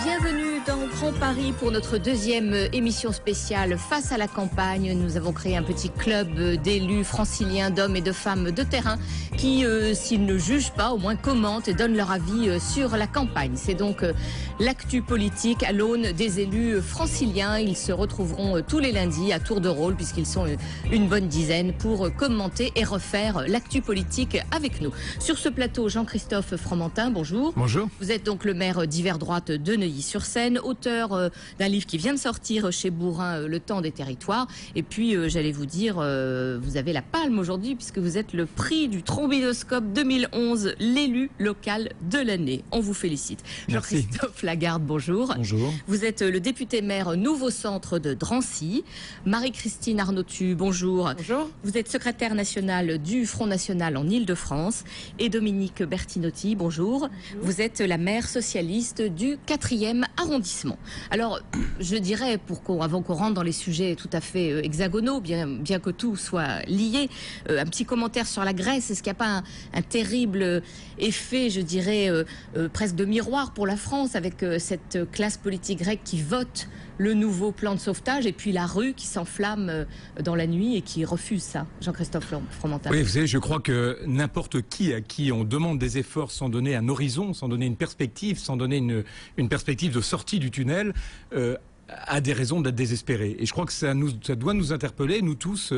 Bienvenue dans Grand Paris pour notre deuxième émission spéciale Face à la campagne. Nous avons créé un petit club d'élus franciliens, d'hommes et de femmes de terrain qui, s'ils ne jugent pas, au moins commentent et donnent leur avis sur la campagne. C'est donc l'actu politique à l'aune des élus franciliens. Ils se retrouveront tous les lundis à tour de rôle puisqu'ils sont une bonne dizaine pour commenter et refaire l'actu politique avec nous. Sur ce plateau, Jean-Christophe Fromentin, bonjour. Bonjour. Vous êtes donc le maire d'hiver droite de Neuilly-sur-Seine, auteur d'un livre qui vient de sortir chez Bourrin, Le temps des territoires. Et puis, j'allais vous dire, vous avez la palme aujourd'hui puisque vous êtes le prix du Trombinoscope 2011, l'élu local de l'année. On vous félicite. Jean-Christophe Lagarde, bonjour. Bonjour. Vous êtes le député maire Nouveau Centre de Drancy. Marie-Christine Arnautu, bonjour. Bonjour. Vous êtes secrétaire nationale du Front National en Île-de-France. Et Dominique Bertinotti, bonjour. Bonjour. Vous êtes la maire socialiste du 4e arrondissement. Alors, je dirais, avant qu'on rentre dans les sujets tout à fait hexagonaux, bien que tout soit lié, un petit commentaire sur la Grèce. Est-ce qu'il n'y a pas un terrible effet, je dirais, presque de miroir pour la France avec cette classe politique grecque qui vote le nouveau plan de sauvetage et puis la rue qui s'enflamme dans la nuit et qui refuse ça? Jean-Christophe Fromentin. Oui, vous savez, je crois que n'importe qui à qui on demande des efforts sans donner un horizon, sans donner une perspective, sans donner une perspective de sortie du tunnel, a des raisons d'être désespéré. Et je crois que ça doit nous interpeller, nous tous,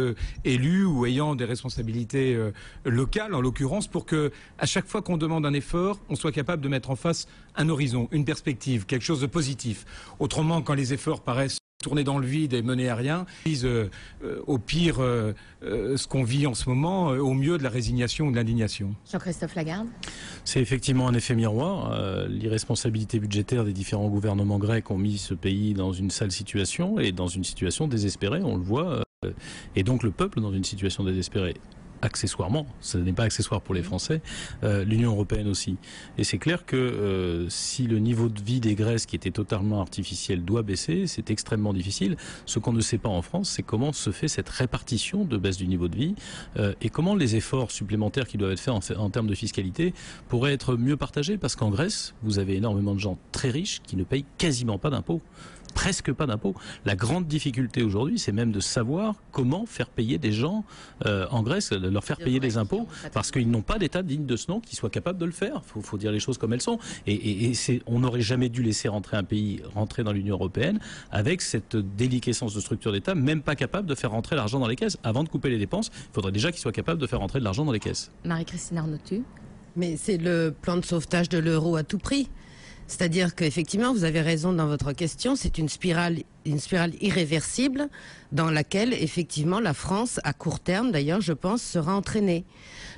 élus ou ayant des responsabilités locales, en l'occurrence, pour que à chaque fois qu'on demande un effort, on soit capable de mettre en face un horizon, une perspective, quelque chose de positif. Autrement, quand les efforts paraissent tourner dans le vide et mener à rien, au pire ce qu'on vit en ce moment, au mieux de la résignation ou de l'indignation. Jean-Christophe Lagarde. C'est effectivement un effet miroir. L'irresponsabilité budgétaire des différents gouvernements grecs ont mis ce pays dans une sale situation et dans une situation désespérée, on le voit, et donc le peuple dans une situation désespérée. Accessoirement, ce n'est pas accessoire pour les Français, l'Union européenne aussi. Et c'est clair que si le niveau de vie des Grèces, qui était totalement artificiel, doit baisser, c'est extrêmement difficile. Ce qu'on ne sait pas en France, c'est comment se fait cette répartition de baisse du niveau de vie et comment les efforts supplémentaires qui doivent être faits en termes de fiscalité pourraient être mieux partagés. Parce qu'en Grèce, vous avez énormément de gens très riches qui ne payent quasiment pas d'impôts. Presque pas d'impôts. La grande difficulté aujourd'hui, c'est même de savoir comment faire payer des gens en Grèce, leur faire payer des impôts, parce qu'ils n'ont pas d'État digne de ce nom qui soit capable de le faire. Faut dire les choses comme elles sont. Et on n'aurait jamais dû laisser rentrer un pays rentrer dans l'Union européenne avec cette déliquescence de structure d'État, même pas capable de faire rentrer l'argent dans les caisses. Avant de couper les dépenses, il faudrait déjà qu'ils soient capables de faire rentrer de l'argent dans les caisses. Marie-Christine Arnautu. Mais c'est le plan de sauvetage de l'euro à tout prix. C'est-à-dire qu'effectivement, vous avez raison dans votre question, c'est une spirale irréversible dans laquelle, effectivement, la France, à court terme, d'ailleurs, je pense, sera entraînée.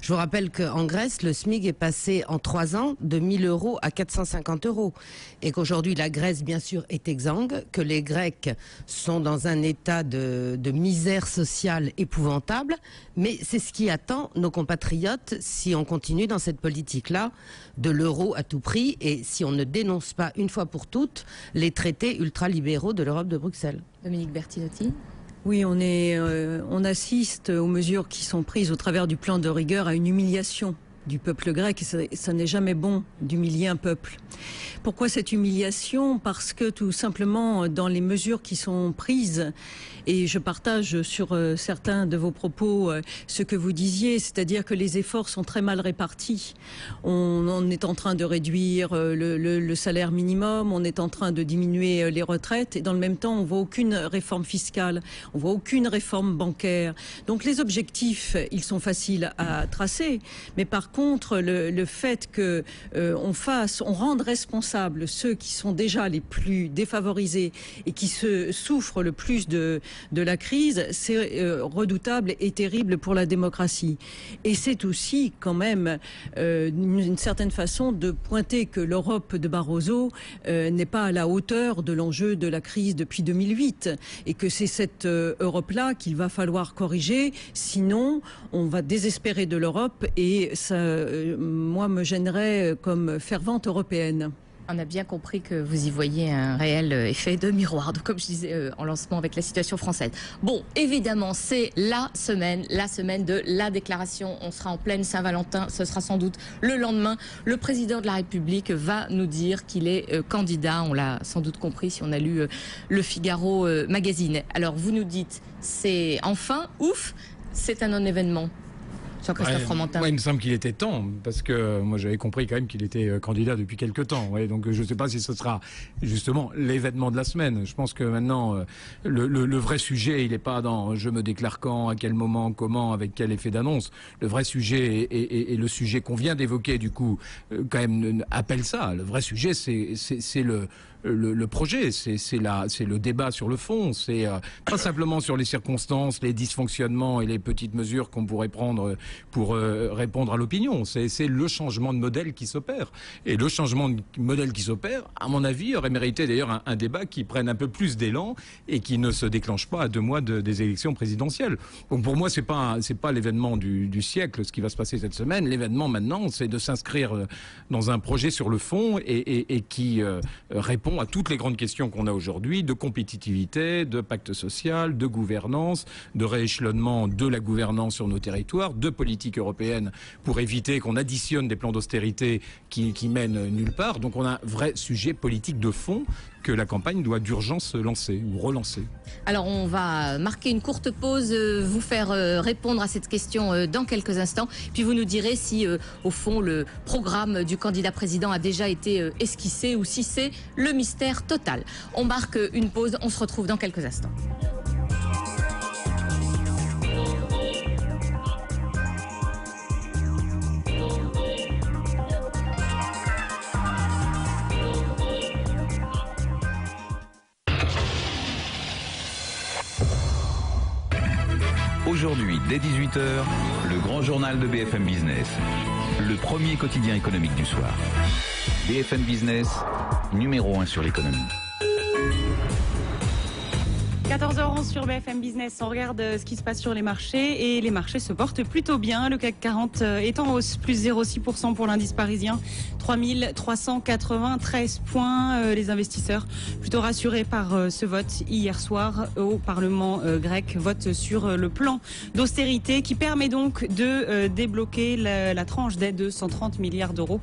Je vous rappelle qu'en Grèce, le SMIC est passé en 3 ans de 1 000 € à 450 € et qu'aujourd'hui, la Grèce, bien sûr, est exsangue, que les Grecs sont dans un état de misère sociale épouvantable, mais c'est ce qui attend nos compatriotes si on continue dans cette politique-là de l'euro à tout prix et si on ne dénonce pas une fois pour toutes les traités ultralibéraux de l'Europe de Bruxelles. Dominique Bertinotti. Oui, on assiste aux mesures qui sont prises au travers du plan de rigueur à une humiliation du peuple grec, et ça n'est jamais bon d'humilier un peuple. Pourquoi cette humiliation? Parce que tout simplement, dans les mesures qui sont prises, et je partage sur certains de vos propos ce que vous disiez, c'est-à-dire que les efforts sont très mal répartis. On est en train de réduire le salaire minimum, on est en train de diminuer les retraites, et dans le même temps, on voit aucune réforme fiscale, on voit aucune réforme bancaire. Donc les objectifs, ils sont faciles à tracer, mais par contre, le fait que on rende responsables ceux qui sont déjà les plus défavorisés et qui souffrent le plus de la crise, c'est redoutable et terrible pour la démocratie. Et c'est aussi quand même une certaine façon de pointer que l'Europe de Barroso n'est pas à la hauteur de l'enjeu de la crise depuis 2008 et que c'est cette Europe-là qu'il va falloir corriger, sinon on va désespérer de l'Europe et ça, moi, me gênerait comme fervente européenne. On a bien compris que vous y voyez un réel effet de miroir, donc comme je disais en lancement avec la situation française. Bon, évidemment, c'est la semaine de la déclaration. On sera en pleine Saint-Valentin, ce sera sans doute le lendemain. Le président de la République va nous dire qu'il est candidat. On l'a sans doute compris si on a lu le Figaro Magazine. Alors vous nous dites, c'est enfin, ouf, c'est un non-événement. Jean-Christophe Fromentin. Il me semble qu'il était temps, parce que moi j'avais compris quand même qu'il était candidat depuis quelques temps. Donc je ne sais pas si ce sera justement l'événement de la semaine. Je pense que maintenant, le vrai sujet, il n'est pas dans je me déclare quand, à quel moment, comment, avec quel effet d'annonce. Le vrai sujet, et le sujet qu'on vient d'évoquer, du coup, quand même appelle ça. Le vrai sujet, c'est le projet, c'est le débat sur le fond, c'est pas simplement sur les circonstances, les dysfonctionnements et les petites mesures qu'on pourrait prendre pour répondre à l'opinion. C'est le changement de modèle qui s'opère. Et le changement de modèle qui s'opère, à mon avis, aurait mérité d'ailleurs un débat qui prenne un peu plus d'élan et qui ne se déclenche pas à 2 mois des élections présidentielles. Donc pour moi, c'est pas l'événement du siècle, ce qui va se passer cette semaine. L'événement maintenant, c'est de s'inscrire dans un projet sur le fond et qui répond à toutes les grandes questions qu'on a aujourd'hui, de compétitivité, de pacte social, de gouvernance, de rééchelonnement de la gouvernance sur nos territoires, de politique européenne pour éviter qu'on additionne des plans d'austérité qui mènent nulle part. Donc on a un vrai sujet politique de fond que la campagne doit d'urgence lancer ou relancer. Alors on va marquer une courte pause, vous faire répondre à cette question dans quelques instants. Puis vous nous direz si au fond le programme du candidat président a déjà été esquissé ou si c'est le mystère total. On marque une pause, on se retrouve dans quelques instants. Aujourd'hui, dès 18h, le grand journal de BFM Business. Le premier quotidien économique du soir. BFM Business, numéro 1 sur l'économie. 14h11 sur BFM Business, on regarde ce qui se passe sur les marchés et les marchés se portent plutôt bien. Le CAC 40 est en hausse, plus 0,6% pour l'indice parisien, 3393 points. Les investisseurs plutôt rassurés par ce vote hier soir au Parlement grec, vote sur le plan d'austérité qui permet donc de débloquer la tranche d'aide de 130 milliards d'euros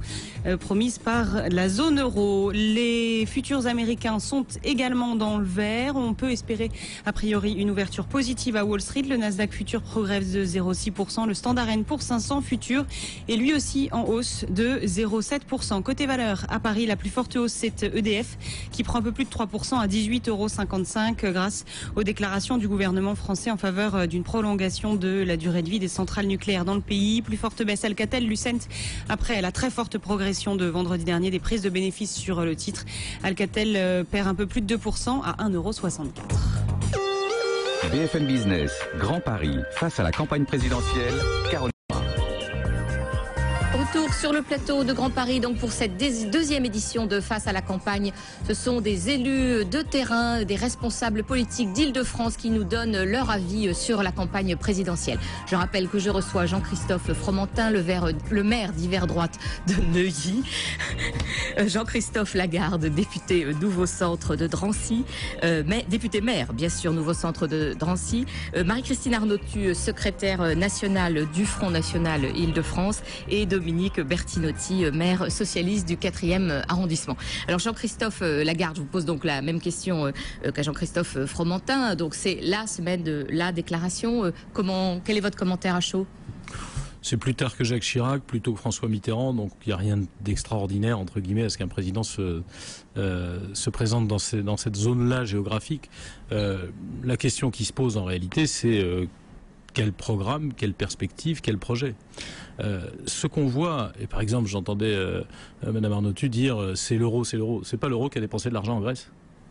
promise par la zone euro. Les futurs américains sont également dans le vert. On peut espérer a priori une ouverture positive à Wall Street. Le Nasdaq futur progresse de 0,6%. Le Standard & Poor's 500 futur est lui aussi en hausse de 0,7%. Côté valeur, à Paris, la plus forte hausse, c'est EDF qui prend un peu plus de 3% à 18,55 € grâce aux déclarations du gouvernement français en faveur d'une prolongation de la durée de vie des centrales nucléaires dans le pays. Plus forte baisse Alcatel, Lucent, après la très forte progression de vendredi dernier des prises de bénéfices sur le titre. Alcatel perd un peu plus de 2% à 1,64 €. BFM Business, Grand Paris, face à la campagne présidentielle, Caroline. Retour sur le plateau de Grand Paris donc pour cette deuxième édition de Face à la campagne. Ce sont des élus de terrain, des responsables politiques d'Île-de-France qui nous donnent leur avis sur la campagne présidentielle. Je rappelle que je reçois Jean-Christophe Fromentin, le maire d'hiver droite de Neuilly, Jean-Christophe Lagarde, député Nouveau Centre de Drancy, mais député maire bien sûr Nouveau Centre de Drancy, Marie-Christine Arnautu, secrétaire nationale du Front National Île-de-France et Dominique Bertinotti, maire socialiste du 4e arrondissement. Alors Jean-Christophe Lagarde, je vous pose donc la même question qu'à Jean-Christophe Fromentin. Donc c'est la semaine de la déclaration. Quel est votre commentaire à chaud ? C'est plus tard que Jacques Chirac, plutôt que François Mitterrand, donc il n'y a rien d'extraordinaire, entre guillemets, à ce qu'un président se présente dans cette zone-là géographique. La question qui se pose en réalité, c'est quel programme, quelle perspective, quel projet. Ce qu'on voit, et par exemple j'entendais Madame Arnautu dire c'est l'euro, c'est l'euro. C'est pas l'euro qui a dépensé de l'argent en Grèce.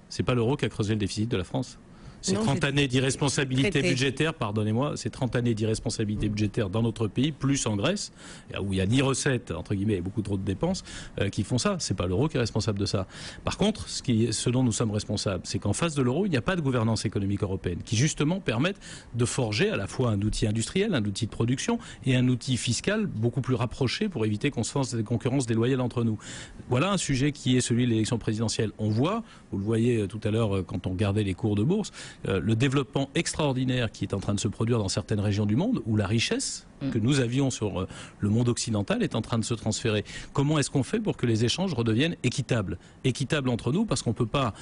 C'est pas l'euro qui a creusé le déficit de la France. Ces Non, 30 années d'irresponsabilité traité. budgétaire, pardonnez-moi, ces 30 années d'irresponsabilité budgétaire dans notre pays, plus en Grèce, où il n'y a ni recettes, entre guillemets, et beaucoup trop de dépenses, qui font ça. C'est pas l'euro qui est responsable de ça. Par contre, ce dont nous sommes responsables, c'est qu'en face de l'euro, il n'y a pas de gouvernance économique européenne qui, justement, permette de forger à la fois un outil industriel, un outil de production et un outil fiscal beaucoup plus rapproché pour éviter qu'on se fasse des concurrences déloyales entre nous. Voilà un sujet qui est celui de l'élection présidentielle. On voit, vous le voyez tout à l'heure quand on regardait les cours de bourse, le développement extraordinaire qui est en train de se produire dans certaines régions du monde où la richesse que nous avions sur le monde occidental est en train de se transférer. Comment est-ce qu'on fait pour que les échanges redeviennent équitables? Équitables entre nous parce qu'on ne peut pas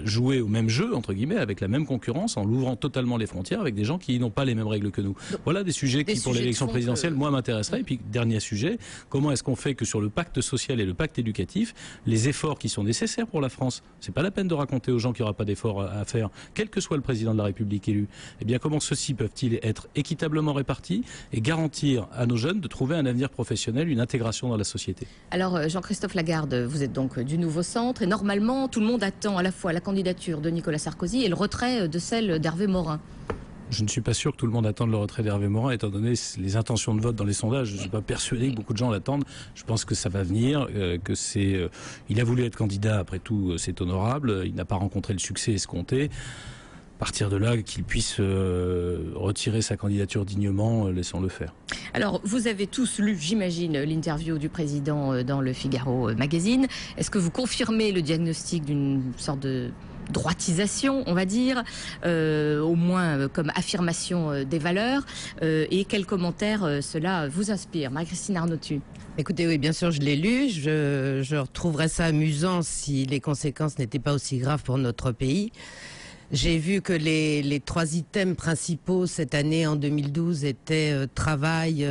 jouer au même jeu, entre guillemets, avec la même concurrence en l'ouvrant totalement les frontières avec des gens qui n'ont pas les mêmes règles que nous. Voilà des sujets qui, pour l'élection présidentielle, moi, m'intéresseraient. Et puis, dernier sujet, comment est-ce qu'on fait que sur le pacte social et le pacte éducatif, les efforts qui sont nécessaires pour la France, c'est pas la peine de raconter aux gens qu'il n'y aura pas d'efforts à faire, quel que soit le président de la République élu. Eh bien, comment ceux-ci peuvent-ils être équitablement répartis et garantir à nos jeunes de trouver un avenir professionnel, une intégration dans la société? Alors, Jean-Christophe Lagarde, vous êtes donc du Nouveau Centre et normalement, tout le monde attend à la fois la candidature de Nicolas Sarkozy et le retrait de celle d'Hervé Morin. Je ne suis pas sûr que tout le monde attende le retrait d'Hervé Morin, étant donné les intentions de vote dans les sondages. Je ne suis pas persuadé que beaucoup de gens l'attendent. Je pense que ça va venir, il a voulu être candidat, après tout, c'est honorable. Il n'a pas rencontré le succès escompté. À partir de là, qu'il puisse retirer sa candidature dignement, laissons-le faire. Alors, vous avez tous lu, j'imagine, l'interview du président dans le Figaro Magazine. Est-ce que vous confirmez le diagnostic d'une sorte de droitisation, on va dire, au moins comme affirmation des valeurs, et quels commentaires cela vous inspire? Marie-Christine Arnautu. Écoutez, oui, bien sûr, je l'ai lu. Je retrouverais ça amusant si les conséquences n'étaient pas aussi graves pour notre pays. J'ai vu que les 3 items principaux cette année, en 2012, étaient travail,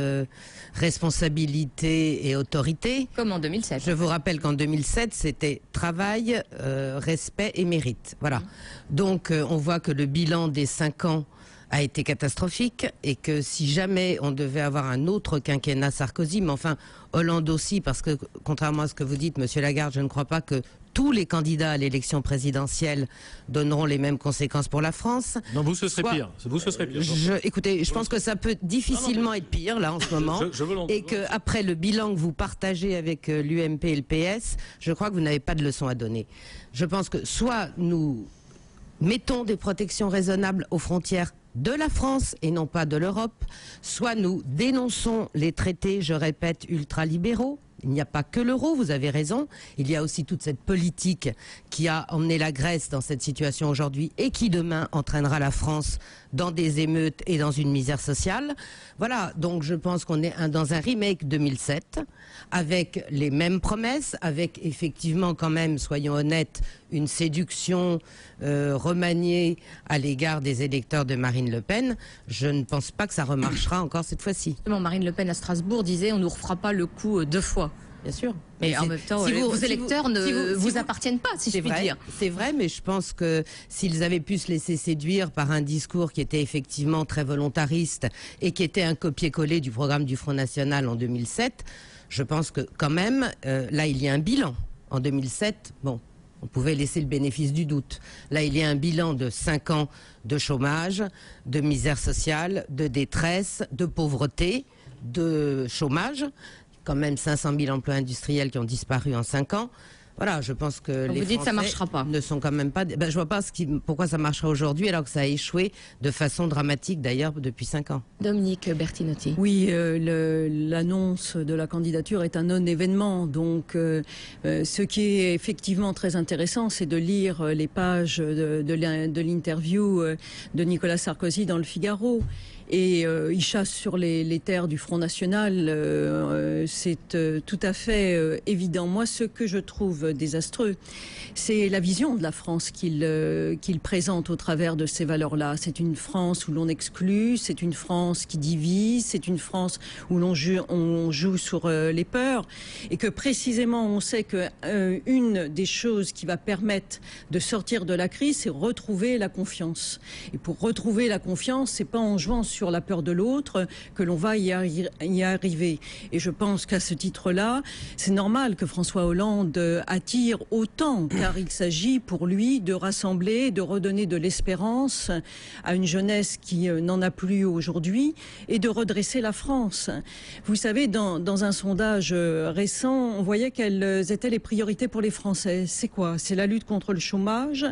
responsabilité et autorité. Comme en 2007. Je vous rappelle qu'en 2007, c'était travail, respect et mérite. Voilà. Donc, on voit que le bilan des 5 ans a été catastrophique et que si jamais on devait avoir un autre quinquennat Sarkozy, mais enfin Hollande aussi, parce que contrairement à ce que vous dites, Monsieur Lagarde, je ne crois pas que tous les candidats à l'élection présidentielle donneront les mêmes conséquences pour la France. Non, vous, ce serait pire. Vous, ce serait pire. Écoutez, je pense que ça peut difficilement être pire, là, en ce moment. Et qu'après le bilan que vous partagez avec l'UMP et le PS, je crois que vous n'avez pas de leçon à donner. Je pense que soit nous mettons des protections raisonnables aux frontières de la France et non pas de l'Europe, soit nous dénonçons les traités, je répète, ultralibéraux. Il n'y a pas que l'euro, vous avez raison. Il y a aussi toute cette politique qui a emmené la Grèce dans cette situation aujourd'hui et qui demain entraînera la France dans des émeutes et dans une misère sociale. Voilà, donc je pense qu'on est dans un remake 2007 avec les mêmes promesses, avec effectivement quand même, soyons honnêtes, une séduction remaniée à l'égard des électeurs de Marine Le Pen. Je ne pense pas que ça remarchera encore cette fois-ci. Marine Le Pen à Strasbourg disait on ne nous refera pas le coup 2 fois. Bien sûr. Mais en même temps, vos électeurs ne vous appartiennent pas, si je puis dire. C'est vrai, mais je pense que s'ils avaient pu se laisser séduire par un discours qui était effectivement très volontariste et qui était un copier-coller du programme du Front National en 2007, je pense que quand même, là, il y a un bilan. En 2007, bon, on pouvait laisser le bénéfice du doute. Là, il y a un bilan de 5 ans de chômage, de misère sociale, de détresse, de pauvreté, de chômage. Quand même 500 000 emplois industriels qui ont disparu en 5 ans. Voilà, je pense que les Français ça marchera pas. Ne sont quand même pas... je vois pas pourquoi ça marchera aujourd'hui alors que ça a échoué de façon dramatique d'ailleurs depuis 5 ans. Dominique Bertinotti. Oui, l'annonce de la candidature est un non-événement. Donc, ce qui est effectivement très intéressant, c'est de lire les pages de l'interview de Nicolas Sarkozy dans le Figaro. Et il chasse sur les terres du Front National. C'est tout à fait évident. Moi, ce que je trouve désastreux, c'est la vision de la France qu'il présente au travers de ces valeurs-là. C'est une France où l'on exclut, c'est une France qui divise, c'est une France où on joue sur les peurs, et que précisément on sait que une des choses qui va permettre de sortir de la crise, c'est retrouver la confiance. Et pour retrouver la confiance, c'est pas en jouant sur la peur de l'autre que l'on va y arriver. Et je pense qu'à ce titre-là, c'est normal que François Hollande attire autant, car il s'agit pour lui de rassembler, de redonner de l'espérance à une jeunesse qui n'en a plus aujourd'hui et de redresser la France. Vous savez, dans un sondage récent, on voyait quelles étaient les priorités pour les Français. C'est quoi? C'est la lutte contre le chômage,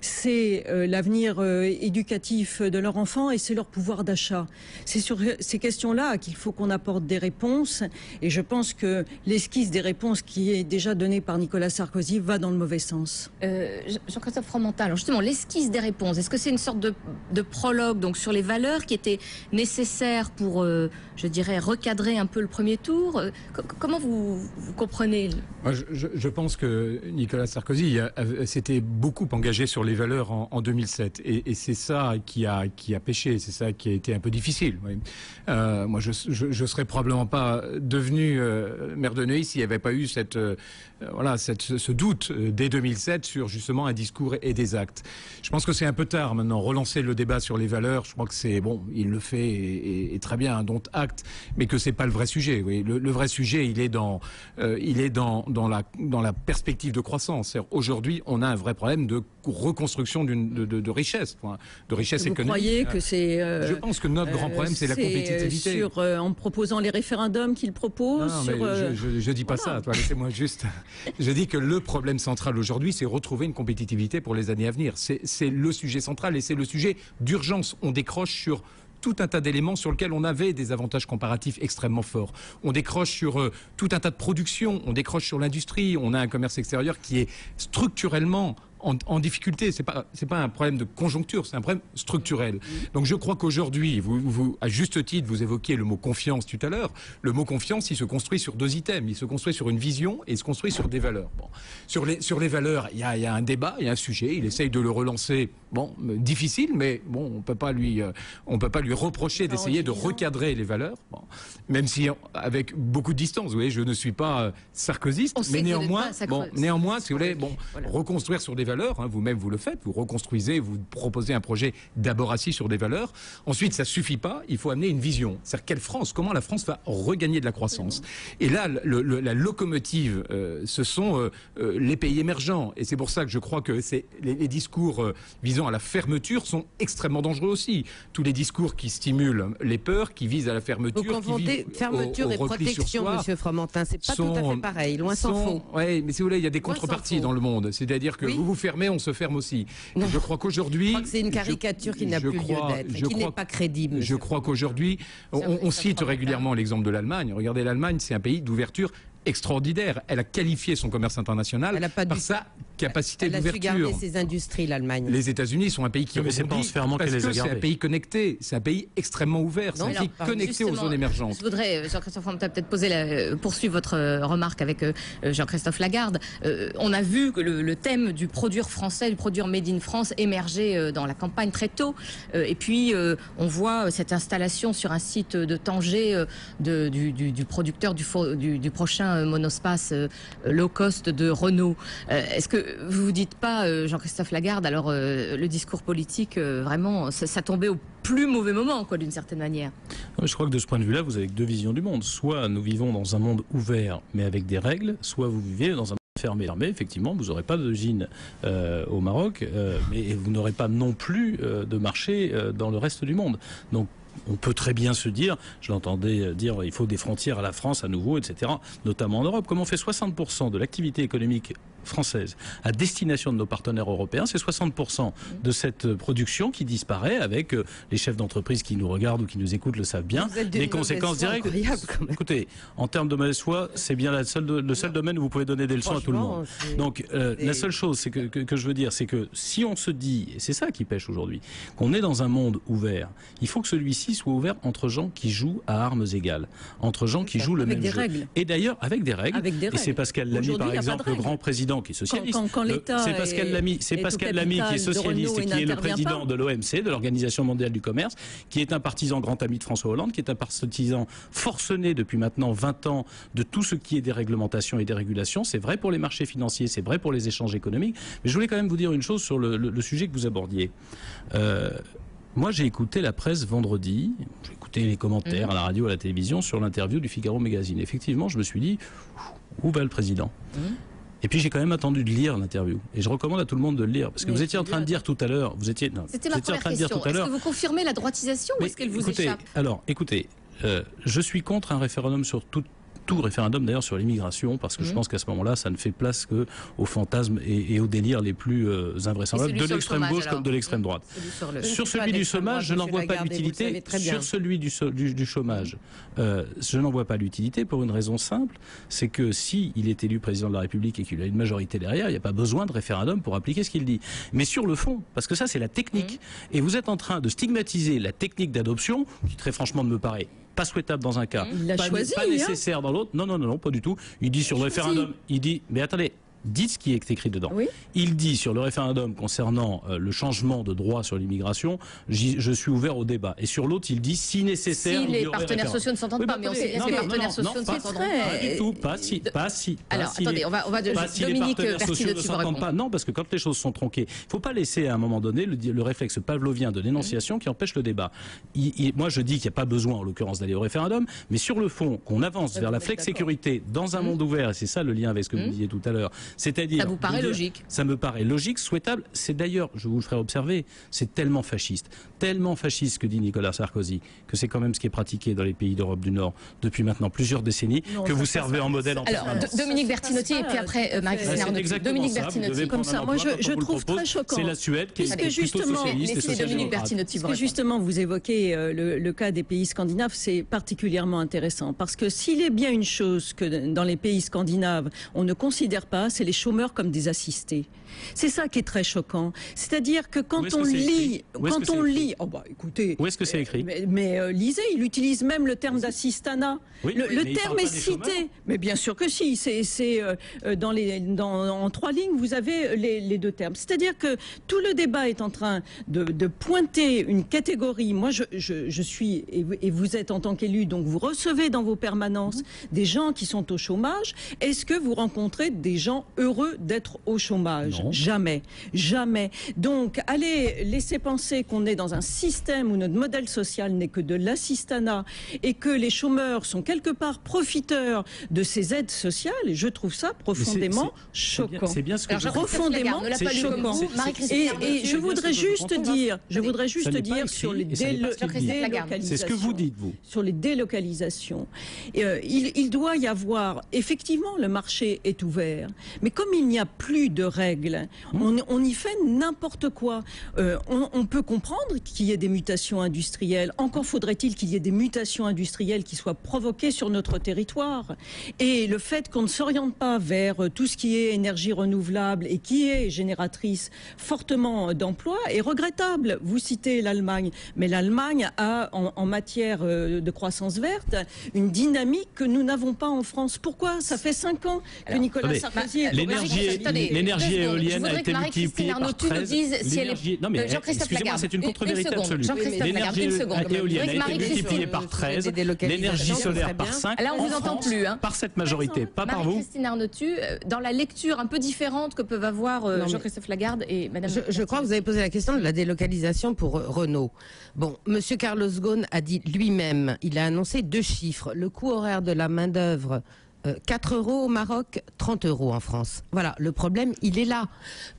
c'est l'avenir éducatif de leurs enfants et c'est leur pouvoir d'achat. C'est sur ces questions-là qu'il faut qu'on apporte des réponses et je pense que l'esquisse des réponses qui est déjà donnée par Nicolas Sarkozy va dans le mauvais sens. Jean-Christophe Fromental, alors justement, l'esquisse des réponses, est-ce que c'est une sorte de prologue donc, sur les valeurs qui étaient nécessaires pour, je dirais, recadrer un peu le premier tour? Comment vous comprenez? Moi, je pense que Nicolas Sarkozy s'était beaucoup engagé sur les valeurs en 2007 et c'est ça qui a pêché, c'est ça qui a été un peu difficile. Oui. Moi, je serais probablement pas devenu maire de Neuilly s'il n'y avait pas eu ce doute dès 2007 sur justement un discours et des actes. Je pense que c'est un peu tard maintenant. Relancer le débat sur les valeurs, je crois que c'est bon, il le fait et très bien, dont acte, mais que c'est pas le vrai sujet. Oui. Le vrai sujet, il est dans la perspective de croissance. Aujourd'hui, on a un vrai problème de reconstruction de richesse, de richesse économique. Vous croyez que c'est... je pense que notre grand problème, c'est la compétitivité. En proposant les référendums qu'il propose. Non, mais je dis pas ça. Laissez-moi juste. Je dis que le problème central aujourd'hui, c'est retrouver une compétitivité pour les années à venir. C'est le sujet central et c'est le sujet d'urgence. On décroche sur tout un tas d'éléments sur lesquels on avait des avantages comparatifs extrêmement forts. On décroche sur tout un tas de productions, on décroche sur l'industrie, on a un commerce extérieur qui est structurellement en difficulté. C'est pas un problème de conjoncture, c'est un problème structurel. Donc je crois qu'aujourd'hui, vous à juste titre, vous évoquiez le mot confiance tout à l'heure. Le mot confiance, il se construit sur deux items. Il se construit sur une vision et il se construit sur des valeurs. Bon. Sur les valeurs, il y a un débat, il y a un sujet. Il essaye de le relancer. Bon, difficile, mais bon, on peut pas lui reprocher d'essayer de recadrer les valeurs. Bon. Même si avec beaucoup de distance. Vous voyez, je ne suis pas sarkozyste, mais néanmoins, si vous voulez, reconstruire sur des valeurs, vous-même vous le faites, vous reconstruisez, vous proposez un projet d'abord assis sur des valeurs. Ensuite, ça suffit pas, il faut amener une vision. C'est-à-dire comment la France va regagner de la croissance. Et là, la locomotive, ce sont les pays émergents. Et c'est pour ça que je crois que les discours visant à la fermeture sont extrêmement dangereux aussi. Tous les discours qui stimulent les peurs, qui visent à la fermeture, vous confondez fermeture et protection, Monsieur Fromentin, c'est pas tout à fait pareil, loin s'en faut. Oui, mais si vous voulez, il y a des contreparties dans le monde. C'est-à-dire que vous fermez, on se ferme aussi. Je crois qu'aujourd'hui... Je crois que c'est une caricature qui n'a plus lieu d'être, qui n'est pas crédible. Je crois qu'aujourd'hui, on cite régulièrement l'exemple de l'Allemagne. Regardez, l'Allemagne, c'est un pays d'ouverture extraordinaire. Elle a qualifié son commerce international par sa capacité d'ouverture. Elle a su garder ses industries, l'Allemagne. Les États-Unis sont un pays qui rebondit parce que c'est un pays connecté, c'est un pays extrêmement ouvert, c'est un pays connecté aux zones émergentes. Je voudrais, Jean-Christophe Fromental, peut-être poursuivre votre remarque avec Jean-Christophe Lagarde. On a vu que le thème du produire français, du produire made in France émerger dans la campagne très tôt. Et puis, on voit cette installation sur un site de Tanger du producteur du prochain monospace low cost de Renault. Est-ce que vous vous dites pas, Jean-Christophe Lagarde, alors le discours politique, vraiment, ça tombait au plus mauvais moment, quoi, d'une certaine manière? Je crois que de ce point de vue-là, vous avez deux visions du monde. Soit nous vivons dans un monde ouvert, mais avec des règles, soit vous vivez dans un fermé. Mais effectivement, vous n'aurez pas d'usine au Maroc, mais vous n'aurez pas non plus de marché dans le reste du monde. Donc, on peut très bien se dire, je l'entendais dire, il faut des frontières à la France à nouveau, etc., notamment en Europe. Comme on fait 60% de l'activité économique française à destination de nos partenaires européens, c'est 60% de cette production qui disparaît avec les chefs d'entreprise qui nous regardent ou qui nous écoutent le savent bien. Les conséquences directes. Écoutez, en termes de mauvaise foi, c'est bien le seul domaine où vous pouvez donner des leçons à tout le monde. Donc la seule chose que je veux dire, c'est que si on se dit, et c'est ça qui pêche aujourd'hui, qu'on est dans un monde ouvert, il faut que celui-ci soit ouvert entre gens qui jouent à armes égales, entre gens qui jouent le même jeu. Règles. Et d'ailleurs avec des règles. Et c'est Pascal Lamy, par exemple, le grand président qui est socialiste. C'est Pascal Lamy qui est socialiste et qui est le président de l'OMC, de l'Organisation mondiale du commerce, qui est un partisan grand ami de François Hollande, qui est un partisan forcené depuis maintenant 20 ans de tout ce qui est des réglementations et des régulations. C'est vrai pour les marchés financiers, c'est vrai pour les échanges économiques. Mais je voulais quand même vous dire une chose sur le sujet que vous abordiez. Moi, j'ai écouté la presse vendredi, j'ai écouté les commentaires à la radio, à la télévision sur l'interview du Figaro Magazine. Effectivement, je me suis dit, où va le président ? Et puis j'ai quand même attendu de lire l'interview. Et je recommande à tout le monde de le lire. Parce que vous étiez en train de dire tout à l'heure... C'était ma première question. Est-ce que vous confirmez la droitisation ou est-ce qu'elle vous échappe ? Alors, écoutez, je suis contre un référendum sur tout référendum d'ailleurs sur l'immigration, parce que je pense qu'à ce moment-là, ça ne fait place qu'aux fantasmes et aux délires les plus invraisemblables de l'extrême gauche comme de l'extrême droite. Sur celui du chômage, je n'en vois pas l'utilité. Sur celui du chômage, je n'en vois pas l'utilité pour une raison simple, c'est que si il est élu président de la République et qu'il a une majorité derrière, il n'y a pas besoin de référendum pour appliquer ce qu'il dit. Mais sur le fond, parce que ça c'est la technique, et vous êtes en train de stigmatiser la technique d'adoption, qui très franchement ne me paraît pas souhaitable dans un cas, pas nécessaire dans l'autre. Non, pas du tout. Il dit sur le référendum, mais attendez, dites ce qui est écrit dedans. Oui. Il dit sur le référendum concernant le changement de droit sur l'immigration, je suis ouvert au débat. Et sur l'autre, il dit si nécessaire. Si les partenaires sociaux ne s'entendent pas, mais on sait bien que les partenaires sociaux ne s'entendent pas. Pas du tout, pas si. Alors, attendez, on va Dominique Bertinotti ne s'entendent pas. Non, parce que quand les choses sont tronquées, il ne faut pas laisser à un moment donné le réflexe pavlovien de dénonciation qui empêche le débat. Moi, je dis qu'il n'y a pas besoin, en l'occurrence, d'aller au référendum, mais sur le fond, qu'on avance vers la flex-sécurité dans un monde ouvert, et c'est ça le lien avec ce que vous disiez tout à l'heure. C'est-à-dire, ça vous paraît logique ? Ça me paraît logique, souhaitable. C'est d'ailleurs, je vous le ferai observer, c'est tellement fasciste que dit Nicolas Sarkozy, que c'est quand même ce qui est pratiqué dans les pays d'Europe du Nord depuis maintenant plusieurs décennies, que vous servez en modèle en permanence. Dominique Bertinotti et puis après Marie-Christine Arnautu. Dominique Bertinotti. Comme ça, moi je trouve très choquant. C'est la Suède qui est plutôt socialiste et social-démocrate. Parce que justement, vous évoquez le cas des pays scandinaves, c'est particulièrement intéressant. Parce que s'il est bien une chose que dans les pays scandinaves, on ne considère pas, c'est les chômeurs comme des assistés. C'est ça qui est très choquant. C'est-à-dire que quand on lit, écoutez, où est-ce que c'est écrit ? Mais lisez, il utilise même le terme d'assistanat. Oui, le terme est cité. Mais bien sûr que si. C'est en 3 lignes, vous avez les 2 termes. C'est-à-dire que tout le débat est en train de pointer une catégorie. Moi, je suis et vous êtes en tant qu'élu, donc vous recevez dans vos permanences des gens qui sont au chômage. Est-ce que vous rencontrez des gens heureux d'être au chômage ? Non. Jamais. Donc, allez laisser penser qu'on est dans un système où notre modèle social n'est que de l'assistanat et que les chômeurs sont quelque part profiteurs de ces aides sociales. Et je trouve ça profondément choquant. C'est bien ce que profondément choquant. Et je voudrais juste dire sur les délocalisations. C'est ce que vous dites, vous. Sur les délocalisations. Il doit y avoir, effectivement, le marché est ouvert. Mais comme il n'y a plus de règles, on y fait n'importe quoi. On peut comprendre qu'il y ait des mutations industrielles. Encore faudrait-il qu'il y ait des mutations industrielles qui soient provoquées sur notre territoire. Et le fait qu'on ne s'oriente pas vers tout ce qui est énergie renouvelable et qui est génératrice fortement d'emplois est regrettable. Vous citez l'Allemagne, mais l'Allemagne a en matière de croissance verte une dynamique que nous n'avons pas en France. Pourquoi ? Ça fait 5 ans que Nicolas Sarkozy est l'énergie éolienne a été multipliée par 13. Jean-Christophe Lagarde, c'est une contre-vérité absolue. L'énergie éolienne a été multipliée par 13, l'énergie solaire par 5. Là, on vous entend plus. Par cette majorité, pas par vous. Marie-Christine Arnautu, dans la lecture un peu différente que peuvent avoir Jean-Christophe Lagarde et Madame. Je crois que vous avez posé la question de la délocalisation pour Renault. Bon, Monsieur Carlos Ghosn a dit lui-même, il a annoncé 2 chiffres. Le coût horaire de la main-d'œuvre 4 € au Maroc, 30 € en France. Voilà, le problème, il est là.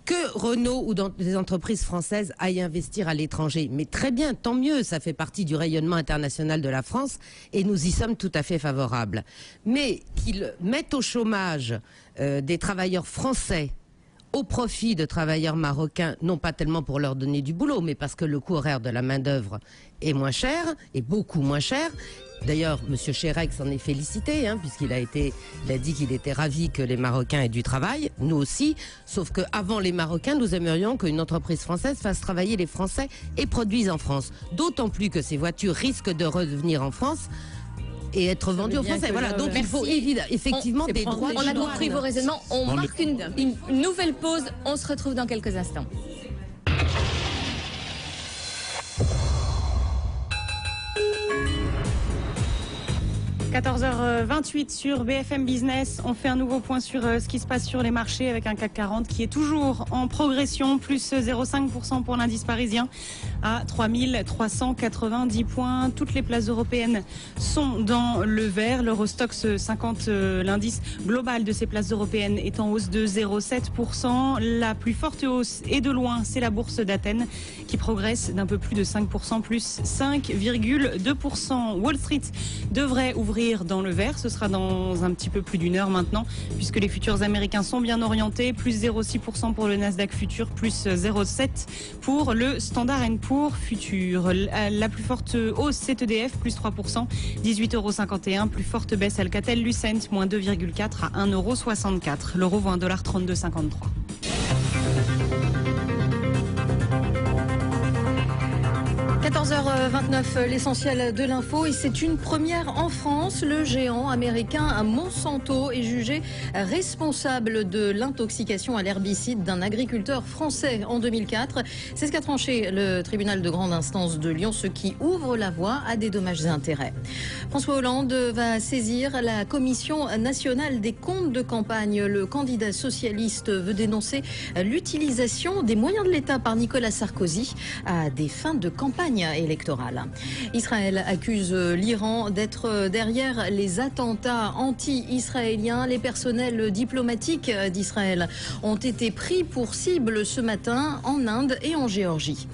Que Renault ou dans des entreprises françaises aillent investir à l'étranger, mais très bien, tant mieux, ça fait partie du rayonnement international de la France et nous y sommes tout à fait favorables. Mais qu'ils mettent au chômage des travailleurs français au profit de travailleurs marocains, non pas tellement pour leur donner du boulot, mais parce que le coût horaire de la main-d'œuvre est moins cher, et beaucoup moins cher. D'ailleurs, M. Chérec s'en est félicité, puisqu'il a dit qu'il était ravi que les Marocains aient du travail, nous aussi, sauf qu'avant les Marocains, nous aimerions qu'une entreprise française fasse travailler les Français et produise en France. D'autant plus que ces voitures risquent de revenir en France et être vendues aux Français. Voilà, donc il faut effectivement des droits. On a compris vos raisonnements. On marque une nouvelle pause. On se retrouve dans quelques instants. 14h28 sur BFM Business. On fait un nouveau point sur ce qui se passe sur les marchés avec un CAC 40 qui est toujours en progression, plus 0,5% pour l'indice parisien à 3390 points. Toutes les places européennes sont dans le vert. L'Eurostoxx 50, l'indice global de ces places européennes est en hausse de 0,7%. La plus forte hausse et de loin, c'est la bourse d'Athènes qui progresse d'un peu plus de 5%, plus 5,2%. Wall Street devrait ouvrir dans le vert. Ce sera dans un petit peu plus d'une heure maintenant, puisque les futurs américains sont bien orientés. Plus 0,6% pour le Nasdaq futur, plus 0,7% pour le Standard & Poor's futur. La plus forte hausse, c'est EDF, plus 3%, 18,51 €. Plus forte baisse, Alcatel-Lucent, moins 2,4 à 1,64 €. L'euro vaut 1,3253 $. 14h29, l'essentiel de l'info, et c'est une première en France. Le géant américain Monsanto est jugé responsable de l'intoxication à l'herbicide d'un agriculteur français en 2004. C'est ce qu'a tranché le tribunal de grande instance de Lyon, ce qui ouvre la voie à des dommages et intérêts. François Hollande va saisir la Commission nationale des comptes de campagne. Le candidat socialiste veut dénoncer l'utilisation des moyens de l'État par Nicolas Sarkozy à des fins de campagne électorale. Israël accuse l'Iran d'être derrière les attentats anti-israéliens. Les personnels diplomatiques d'Israël ont été pris pour cible ce matin en Inde et en Géorgie.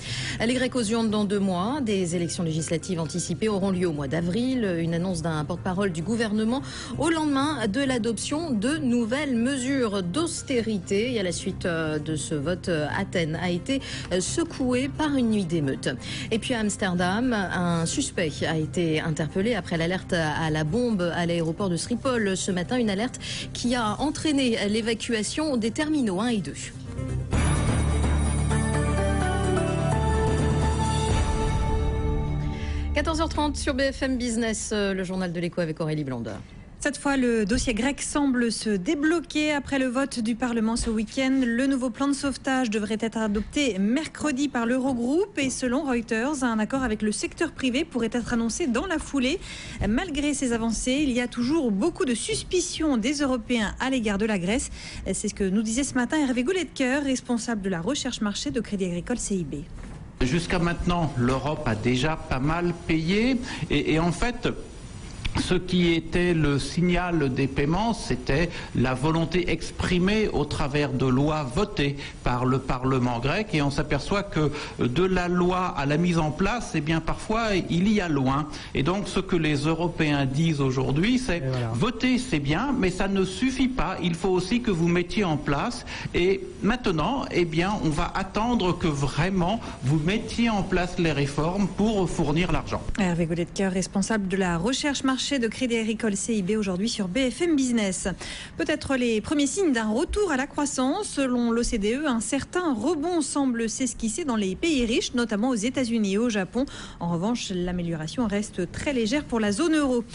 Les Grecs aux urnes dans 2 mois. Des élections législatives anticipées auront lieu au mois d'avril. Une annonce d'un porte-parole du gouvernement au lendemain de l'adoption de nouvelles mesures d'austérité. Et à la suite de ce vote, Athènes a été secouée par une nuit d'émeutes. Et puis à Amsterdam, un suspect a été interpellé après l'alerte à la bombe à l'aéroport de Schiphol ce matin. Une alerte qui a entraîné l'évacuation des terminaux 1 et 2. « 14h30 sur BFM Business, le journal de l'écho avec Aurélie Blonde. Cette fois, le dossier grec semble se débloquer après le vote du Parlement ce week-end. Le nouveau plan de sauvetage devrait être adopté mercredi par l'Eurogroupe et selon Reuters, un accord avec le secteur privé pourrait être annoncé dans la foulée. Malgré ces avancées, il y a toujours beaucoup de suspicions des Européens à l'égard de la Grèce. C'est ce que nous disait ce matin Hervé Gouletker, responsable de la recherche marché de Crédit Agricole CIB. Jusqu'à maintenant, l'Europe a déjà pas mal payé et en fait, ce qui était le signal des paiements, c'était la volonté exprimée au travers de lois votées par le Parlement grec. Et on s'aperçoit que de la loi à la mise en place, eh bien parfois il y a loin. Et donc ce que les Européens disent aujourd'hui, c'est voter c'est bien, mais ça ne suffit pas. Il faut aussi que vous mettiez en place. Et maintenant, eh bien, on va attendre que vraiment vous mettiez en place les réformes pour fournir l'argent. Hervé Gouletker, responsable de la recherche marché de Crédit Agricole CIB aujourd'hui sur BFM Business. Peut-être les premiers signes d'un retour à la croissance. Selon l'OCDE, un certain rebond semble s'esquisser dans les pays riches, notamment aux États-Unis et au Japon. En revanche, l'amélioration reste très légère pour la zone euro.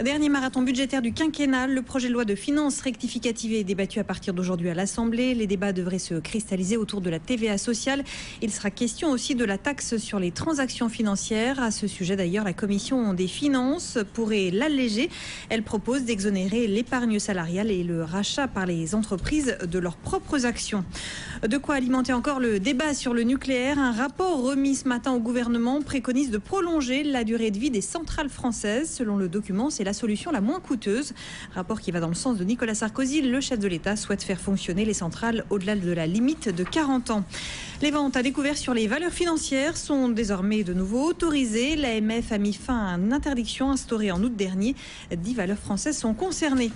Dernier marathon budgétaire du quinquennat, le projet de loi de finances rectificative est débattu à partir d'aujourd'hui à l'Assemblée. Les débats devraient se cristalliser autour de la TVA sociale. Il sera question aussi de la taxe sur les transactions financières. À ce sujet d'ailleurs, la Commission des finances pourrait l'alléger. Elle propose d'exonérer l'épargne salariale et le rachat par les entreprises de leurs propres actions. De quoi alimenter encore le débat sur le nucléaire. Un rapport remis ce matin au gouvernement préconise de prolonger la durée de vie des centrales françaises. Selon le document, c'est la solution la moins coûteuse. Rapport qui va dans le sens de Nicolas Sarkozy. Le chef de l'État souhaite faire fonctionner les centrales au-delà de la limite de 40 ans. Les ventes à découvert sur les valeurs financières sont désormais de nouveau autorisées. L'AMF a mis fin à une interdiction instaurée en août dernier. 10 valeurs françaises sont concernées.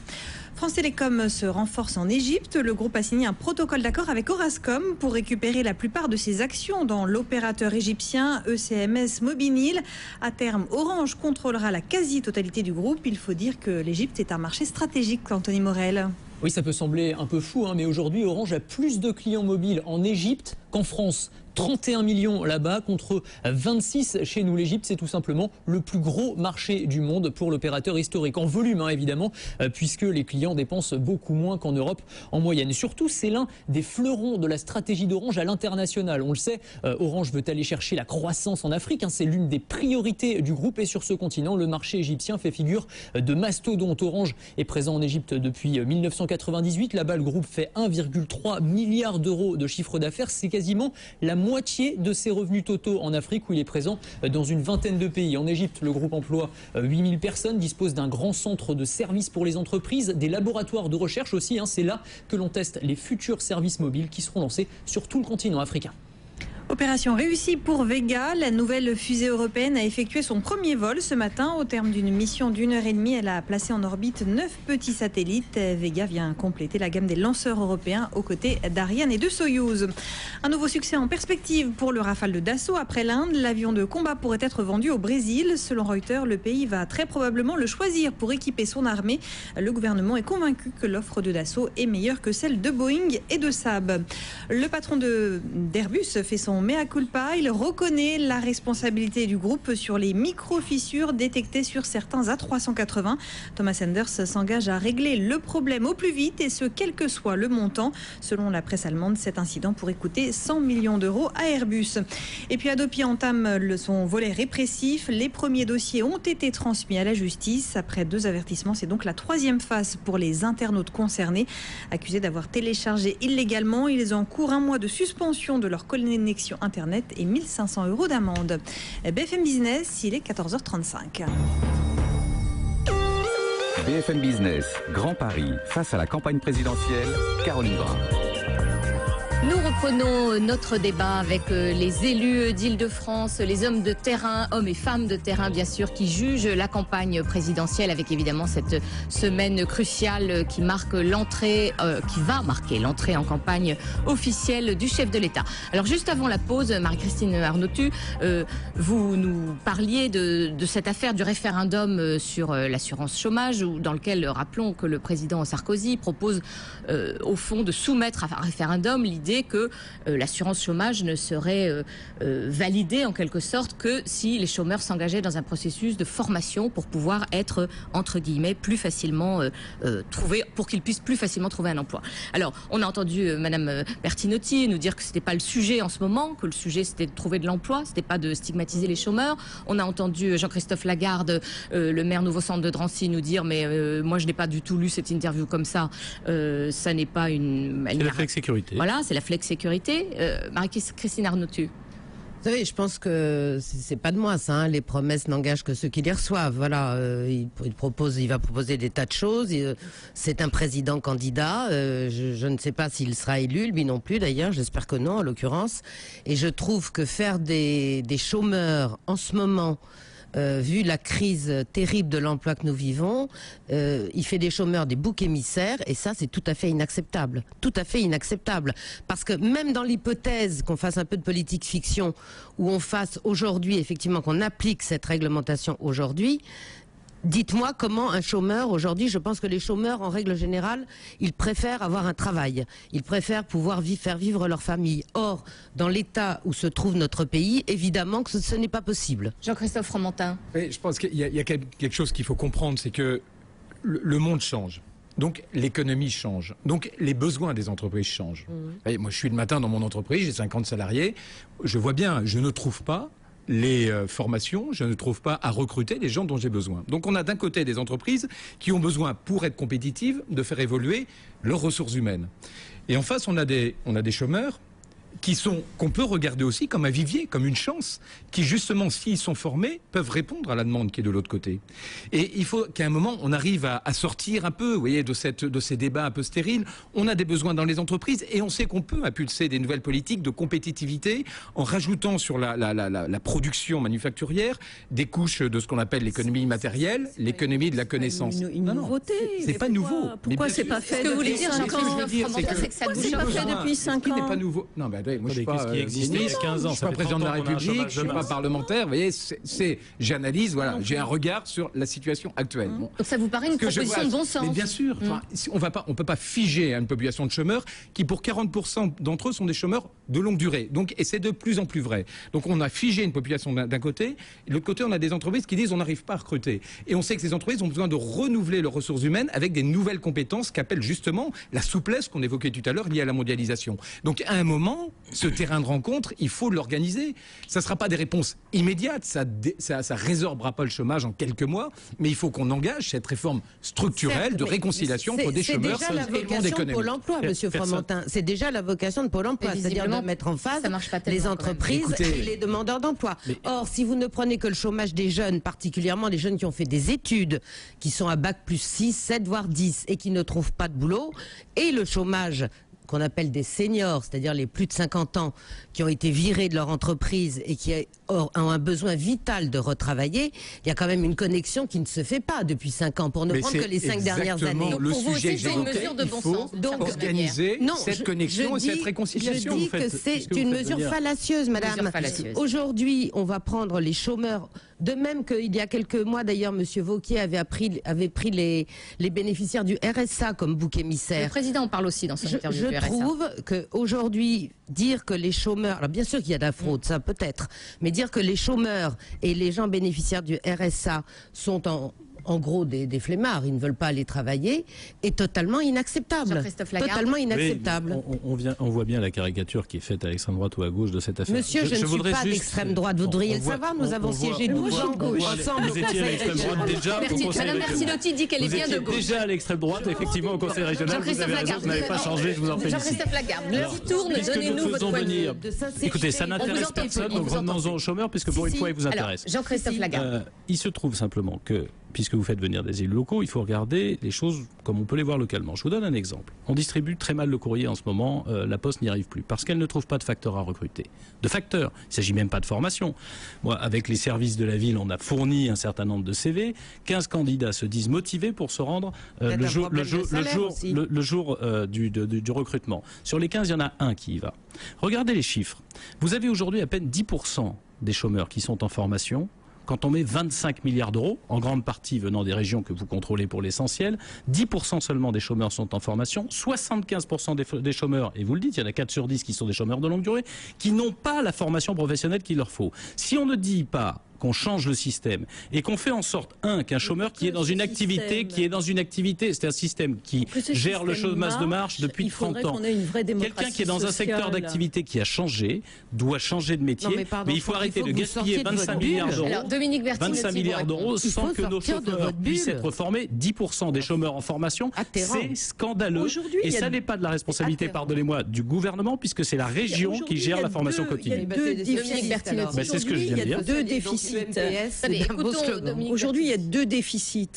France Télécom se renforce en Égypte. Le groupe a signé un protocole d'accord avec Orascom pour récupérer la plupart de ses actions dans l'opérateur égyptien ECMS Mobilil. À terme, Orange contrôlera la quasi-totalité du groupe. Il faut dire que l'Égypte est un marché stratégique, Anthony Morel. Oui, ça peut sembler un peu fou, mais aujourd'hui, Orange a plus de clients mobiles en Égypte qu'en France. 31 millions là-bas contre 26 chez nous. L'Égypte, c'est tout simplement le plus gros marché du monde pour l'opérateur historique. En volume, évidemment, puisque les clients dépensent beaucoup moins qu'en Europe en moyenne. Et surtout, c'est l'un des fleurons de la stratégie d'Orange à l'international. On le sait, Orange veut aller chercher la croissance en Afrique. C'est l'une des priorités du groupe. Et sur ce continent, le marché égyptien fait figure de mastodonte. Orange est présent en Égypte depuis 1998. Là-bas, le groupe fait 1,3 milliard d'euros de chiffre d'affaires. C'est quasiment la moitié de ses revenus totaux en Afrique, où il est présent dans une vingtaine de pays. En Égypte, le groupe emploie 8000 personnes, dispose d'un grand centre de services pour les entreprises, des laboratoires de recherche aussi. C'est là que l'on teste les futurs services mobiles qui seront lancés sur tout le continent africain. Opération réussie pour Vega. La nouvelle fusée européenne a effectué son premier vol ce matin. Au terme d'une mission d'1h30, elle a placé en orbite 9 petits satellites. Vega vient compléter la gamme des lanceurs européens aux côtés d'Ariane et de Soyouz. Un nouveau succès en perspective pour le Rafale de Dassault. Après l'Inde, l'avion de combat pourrait être vendu au Brésil. Selon Reuters, le pays va très probablement le choisir pour équiper son armée. Le gouvernement est convaincu que l'offre de Dassault est meilleure que celle de Boeing et de Saab. Le patron d'Airbus fait son mea culpa, il reconnaît la responsabilité du groupe sur les micro-fissures détectées sur certains A380. Thomas Enders s'engage à régler le problème au plus vite, et ce, quel que soit le montant. Selon la presse allemande, cet incident pourrait coûter 100 millions d'euros à Airbus. Et puis Adopi entame son volet répressif. Les premiers dossiers ont été transmis à la justice. Après 2 avertissements, c'est donc la 3e phase pour les internautes concernés. Accusés d'avoir téléchargé illégalement, ils encourent 1 mois de suspension de leur connexion Internet et 1 500 € d'amende. BFM Business, il est 14h35. BFM Business, Grand Paris, face à la campagne présidentielle, Caroline Brun. Nous reprenons notre débat avec les élus d'Île-de-France, les hommes de terrain, hommes et femmes de terrain bien sûr, qui jugent la campagne présidentielle, avec évidemment cette semaine cruciale qui marque l'entrée, qui va marquer l'entrée en campagne officielle du chef de l'État. Alors juste avant la pause, Marie-Christine Arnautu, vous nous parliez de cette affaire du référendum sur l'assurance chômage, dans lequel, rappelons que le président Sarkozy propose au fond de soumettre à référendum l'idée que l'assurance chômage ne serait validée en quelque sorte que si les chômeurs s'engageaient dans un processus de formation pour pouvoir être, entre guillemets, plus facilement trouvés, pour qu'ils puissent plus facilement trouver un emploi. Alors, on a entendu Madame Bertinotti nous dire que c'était pas le sujet en ce moment, que le sujet c'était de trouver de l'emploi, c'était pas de stigmatiser les chômeurs. On a entendu Jean-Christophe Lagarde, le maire Nouveau-Centre de Drancy, nous dire mais moi je n'ai pas du tout lu cette interview comme ça. Ça n'est pas une... C'est la flex-sécurité. Voilà, c'est la flex-sécurité. Marie-Christine Arnautu. Vous savez, je pense que c'est pas de moi ça. Les promesses n'engagent que ceux qui les reçoivent. Voilà, il va proposer des tas de choses. C'est un président candidat. Je ne sais pas s'il sera élu, lui non plus d'ailleurs. J'espère que non, en l'occurrence. Et je trouve que faire des chômeurs en ce moment, vu la crise terrible de l'emploi que nous vivons, il fait des chômeurs des boucs émissaires, et ça c'est tout à fait inacceptable. Tout à fait inacceptable. Parce que même dans l'hypothèse qu'on fasse un peu de politique fiction, où on fasse aujourd'hui, effectivement, qu'on applique cette réglementation aujourd'hui, dites-moi comment un chômeur, aujourd'hui, je pense que les chômeurs, en règle générale, ils préfèrent avoir un travail. Ils préfèrent pouvoir faire vivre leur famille. Or, dans l'état où se trouve notre pays, évidemment que ce n'est pas possible. Jean-Christophe Fromentin. Oui, je pense qu'il y a quelque chose qu'il faut comprendre, c'est que le monde change. Donc l'économie change. Donc les besoins des entreprises changent. Et moi, je suis le matin dans mon entreprise, j'ai 50 salariés. Je vois bien, je ne trouve pas les formations, je ne trouve pas à recruter les gens dont j'ai besoin. Donc on a d'un côté des entreprises qui ont besoin, pour être compétitives, de faire évoluer leurs ressources humaines. Et en face, on a des chômeurs qu'on peut regarder aussi comme un vivier, comme une chance, qui justement, s'ils sont formés, peuvent répondre à la demande qui est de l'autre côté. Et il faut qu'à un moment, on arrive à sortir un peu, vous voyez, de ces débats un peu stériles. On a des besoins dans les entreprises et on sait qu'on peut impulser des nouvelles politiques de compétitivité en rajoutant sur la production manufacturière des couches de ce qu'on appelle l'économie immatérielle, l'économie de la connaissance. Une nouveauté. C'est pas nouveau. Pourquoi c'est pas fait? Ce que vous voulez dire, Jean-Christophe Fromentin, c'est que ça c'est pas fait depuis 5 ans. Ce qui n'est pas nouveau. Non, mais moi, je suis pas, ce qui existait il y a 15 ans. Je suis pas président de la République, je suis pas parlementaire. Vous voyez, j'analyse, voilà, j'ai un regard sur la situation actuelle. Bon. Donc ça vous paraît une proposition de bon sens? Mais bien sûr, on peut pas figer une population de chômeurs qui, pour 40% d'entre eux, sont des chômeurs de longue durée. Donc, et c'est de plus en plus vrai. Donc on a figé une population d'un côté, et de l'autre côté, on a des entreprises qui disent on n'arrive pas à recruter. Et on sait que ces entreprises ont besoin de renouveler leurs ressources humaines avec des nouvelles compétences qu'appellent justement la souplesse qu'on évoquait tout à l'heure liée à la mondialisation. Donc à un moment, ce terrain de rencontre, il faut l'organiser. Ça ne sera pas des réponses immédiates, ça résorbera pas le chômage en quelques mois, mais il faut qu'on engage cette réforme structurelle de réconciliation entre des chômeurs et le monde économique. C'est déjà la vocation de Pôle emploi, monsieur Fromentin. C'est déjà la vocation de Pôle emploi, c'est-à-dire de mettre en phase les entreprises et les demandeurs d'emploi. Or, si vous ne prenez que le chômage des jeunes, particulièrement des jeunes qui ont fait des études, qui sont à bac plus 6, 7, voire 10, et qui ne trouvent pas de boulot, et le chômage qu'on appelle des seniors, c'est-à-dire les plus de 50 ans qui ont été virés de leur entreprise et qui ont un besoin vital de retravailler, il y a quand même une connexion qui ne se fait pas depuis 5 ans, pour ne prendre que les 5 dernières années. Donc, le sujet que j'évoquais, il faut organiser cette connexion et cette réconciliation. Je dis que c'est une mesure fallacieuse, madame. Aujourd'hui, on va prendre les chômeurs, de même qu'il y a quelques mois, d'ailleurs, monsieur Wauquiez avait pris les bénéficiaires du RSA comme bouc émissaire. Le président en parle aussi dans son interview. Je trouve qu'aujourd'hui, dire que les chômeurs, alors bien sûr qu'il y a de la fraude, ça peut-être, mais dire que les chômeurs et les gens bénéficiaires du RSA sont en gros des flemmards, ils ne veulent pas aller travailler, est totalement inacceptable. Totalement inacceptable. Oui, on voit bien la caricature qui est faite à l'extrême droite ou à gauche de cette affaire. Monsieur, je ne suis pas d'extrême droite, vous devriez le savoir, nous avons siégé 12 ans ensemble. Vous étiez à l'extrême droite déjà au Conseil régional. Madame Bertinotti dit qu'elle est bien de gauche. Vous étiez déjà à l'extrême droite, effectivement, au Conseil régional. Vous avez raison, vous n'avez pas changé, je vous en félicite. Jean-Christophe Lagarde, l'heure tourne, donnez-nous votre point de vue. Écoutez, ça n'intéresse personne, donc revenons-en aux chômeurs, puisque pour une fois, il vous intéresse. Jean-Christophe Lagarde. Il se trouve simplement que, puisque vous faites venir des élus locaux, il faut regarder les choses comme on peut les voir localement. Je vous donne un exemple. On distribue très mal le courrier en ce moment, la Poste n'y arrive plus, parce qu'elle ne trouve pas de facteurs à recruter. De facteurs, il ne s'agit même pas de formation. Moi, avec les services de la ville, on a fourni un certain nombre de CV. 15 candidats se disent motivés pour se rendre le jour du recrutement. Sur les 15, il y en a un qui y va. Regardez les chiffres. Vous avez aujourd'hui à peine 10% des chômeurs qui sont en formation. Quand on met 25 milliards d'euros, en grande partie venant des régions que vous contrôlez pour l'essentiel, 10% seulement des chômeurs sont en formation, 75% des chômeurs, et vous le dites, il y en a 4 sur 10 qui sont des chômeurs de longue durée, qui n'ont pas la formation professionnelle qu'il leur faut. Si on ne dit pas qu'on change le système et qu'on fait en sorte, qu'un chômeur qui est dans une activité, c'est un système qui gère le chômage de marche depuis 30 ans. Quelqu'un qui est dans un secteur d'activité qui a changé, doit changer de métier, mais il faut arrêter de gaspiller 25 milliards d'euros sans que nos chômeurs puissent être formés. 10% des chômeurs en formation, c'est scandaleux. Et ça n'est pas de la responsabilité, pardonnez-moi, du gouvernement, puisque c'est la région qui gère la formation continue. C'est ce que je viens de dire. Deux déficits. Aujourd'hui, il y a 2 déficits.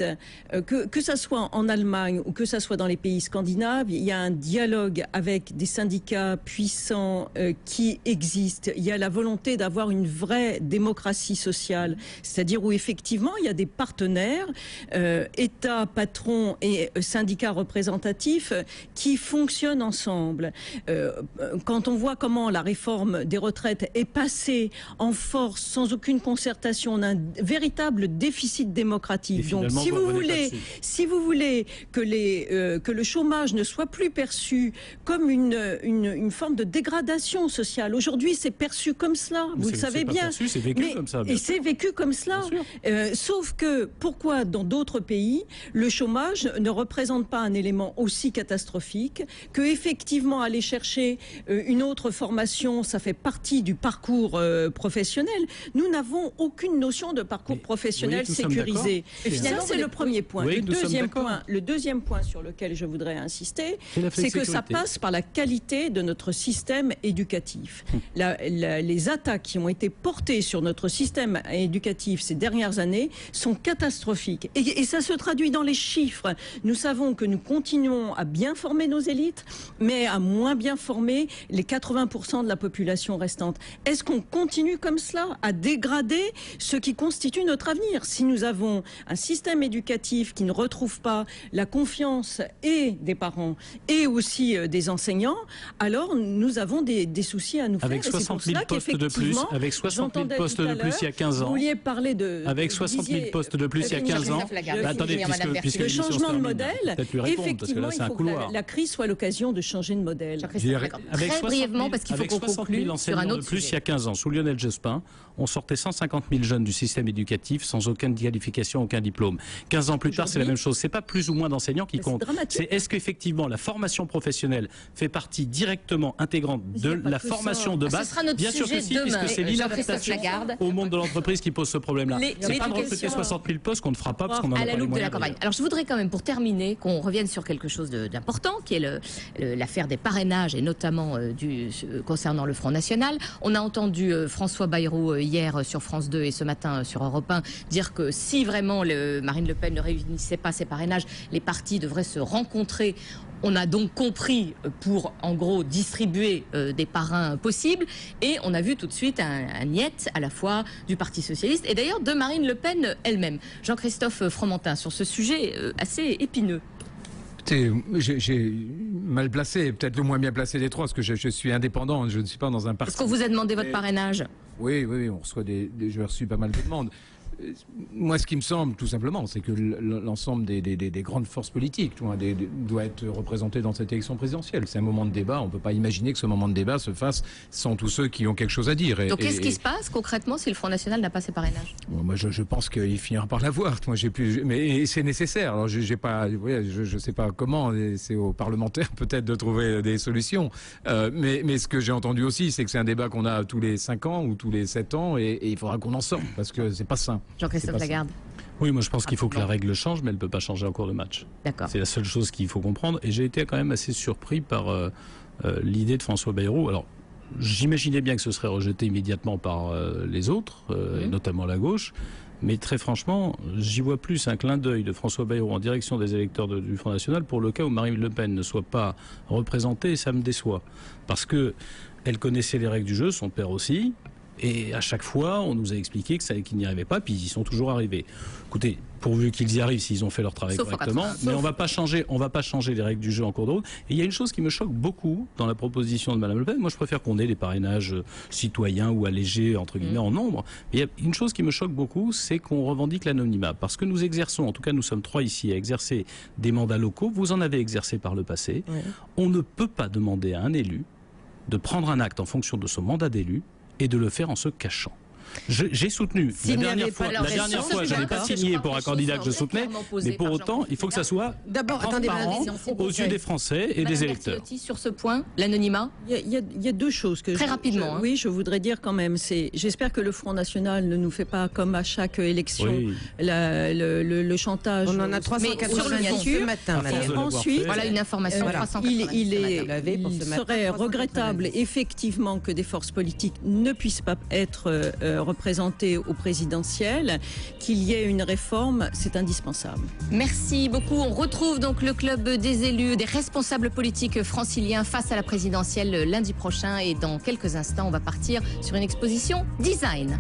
Que ça soit en Allemagne ou que ça soit dans les pays scandinaves, il y a un dialogue avec des syndicats puissants qui existent. Il y a la volonté d'avoir une vraie démocratie sociale, c'est-à-dire où effectivement il y a des partenaires, État, patron et syndicats représentatifs qui fonctionnent ensemble. Quand on voit comment la réforme des retraites est passée en force sans aucune concertation, on a un véritable déficit démocratique. Donc, si vous voulez que le chômage ne soit plus perçu comme une forme de dégradation sociale, aujourd'hui c'est perçu comme cela, vous le savez bien. C'est vécu comme ça. Et c'est vécu comme cela. Sauf que pourquoi dans d'autres pays le chômage ne représente pas un élément aussi catastrophique, que effectivement aller chercher une autre formation, ça fait partie du parcours professionnel. Nous n'avons aucune notion de parcours professionnel sécurisé. Ça, c'est le premier point. Le deuxième point sur lequel je voudrais insister, c'est que ça passe par la qualité de notre système éducatif. Les attaques qui ont été portées sur notre système éducatif ces dernières années sont catastrophiques. Et ça se traduit dans les chiffres. Nous savons que nous continuons à bien former nos élites, mais à moins bien former les 80% de la population restante. Est-ce qu'on continue comme cela à dégrader ce qui constitue notre avenir. Si nous avons un système éducatif qui ne retrouve pas la confiance et des parents et aussi des enseignants, alors nous avons des soucis à nous faire. Avec 60 000 postes de plus, avec 60 000 postes de plus il y a 15 ans. Vous vouliez parler de... Avec 60 000 postes de plus il y a 15 ans. Attendez, puisque le changement de modèle, effectivement, il faut que la crise soit l'occasion de changer de modèle. Très brièvement, parce qu'il faut qu'on conclue sur un autre sujet. Il y a 15 ans, sous Lionel Jospin, on sortait 150 000 jeunes du système éducatif sans aucune qualification, aucun diplôme. 15 ans plus tard, c'est la même chose. C'est pas plus ou moins d'enseignants qui comptent. C'est est-ce qu'effectivement la formation professionnelle fait partie directement intégrante de la formation de base? Bien sûr que si, puisque c'est l'inadaptation au monde de l'entreprise qui pose ce problème-là. C'est pas de recruter 60 000 postes qu'on ne fera pas parce qu'on en a pas les moyens. Alors je voudrais quand même, pour terminer, qu'on revienne sur quelque chose d'important, qui est l'affaire des parrainages, et notamment concernant le Front National. On a entendu François Bayrou hier sur France 2 et ce matin sur Europe 1 dire que si vraiment Marine Le Pen ne réunissait pas ses parrainages, les partis devraient se rencontrer. On a donc compris pour, en gros, distribuer des parrains possibles. Et on a vu tout de suite un niet à la fois du Parti Socialiste et d'ailleurs de Marine Le Pen elle-même. Jean-Christophe Fromentin, sur ce sujet assez épineux. J'ai mal placé, peut-être le moins bien placé des trois, parce que je suis indépendant, je ne suis pas dans un parti. Est-ce qu'on vous a demandé votre parrainage? Oui, on reçoit j'ai reçu pas mal de demandes. Moi, ce qui me semble, tout simplement, c'est que l'ensemble des grandes forces politiques doit être représenté dans cette élection présidentielle. C'est un moment de débat. On ne peut pas imaginer que ce moment de débat se fasse sans tous ceux qui ont quelque chose à dire. Donc, qu'est-ce qui se passe concrètement si le Front National n'a pas ses parrainages? Moi, je pense qu'il finira par l'avoir. Moi, mais c'est nécessaire. Alors, je sais pas comment. C'est aux parlementaires peut-être de trouver des solutions. Mais ce que j'ai entendu aussi, c'est que c'est un débat qu'on a tous les 5 ans ou tous les 7 ans, et il faudra qu'on en sorte parce que c'est pas sain. Jean-Christophe Lagarde. Oui, moi je pense qu'il faut que la règle change, mais elle ne peut pas changer en cours de match. D'accord. C'est la seule chose qu'il faut comprendre. Et j'ai été quand même assez surpris par l'idée de François Bayrou. Alors, j'imaginais bien que ce serait rejeté immédiatement par les autres, et notamment la gauche. Mais très franchement, j'y vois plus un clin d'œil de François Bayrou en direction des électeurs du Front National pour le cas où Marine Le Pen ne soit pas représentée, et ça me déçoit. Parce que elle connaissait les règles du jeu, son père aussi. Et à chaque fois, on nous a expliqué qu'ils n'y arrivaient pas, puis ils y sont toujours arrivés. Écoutez, pourvu qu'ils y arrivent s'ils ont fait leur travail correctement, mais on va pas changer les règles du jeu en cours de route. Et il y a une chose qui me choque beaucoup dans la proposition de Madame Le Pen. Moi, je préfère qu'on ait des parrainages citoyens ou allégés, entre guillemets, en nombre. Mais il y a une chose qui me choque beaucoup, c'est qu'on revendique l'anonymat. Parce que nous exerçons, en tout cas nous sommes 3 ici, à exercer des mandats locaux. Vous en avez exercé par le passé. Ouais. On ne peut pas demander à un élu de prendre un acte en fonction de son mandat d'élu et de le faire en se cachant. J'ai soutenu. La dernière fois, je n'ai pas signé pour un candidat que je soutenais, mais pour autant, il faut que ça soit transparent aux yeux des Français et des électeurs. Sur ce point, l'anonymat. Il y a deux choses que très rapidement. Oui, je voudrais dire quand même. J'espère que le Front National ne nous fait pas comme à chaque élection le chantage. On en a 380 ce matin. Ensuite, voilà une information. Il serait regrettable effectivement que des forces politiques ne puissent pas être représentés au présidentiel, qu'il y ait une réforme, c'est indispensable. Merci beaucoup. On retrouve donc le club des élus, des responsables politiques franciliens face à la présidentielle lundi prochain, et dans quelques instants, on va partir sur une exposition design.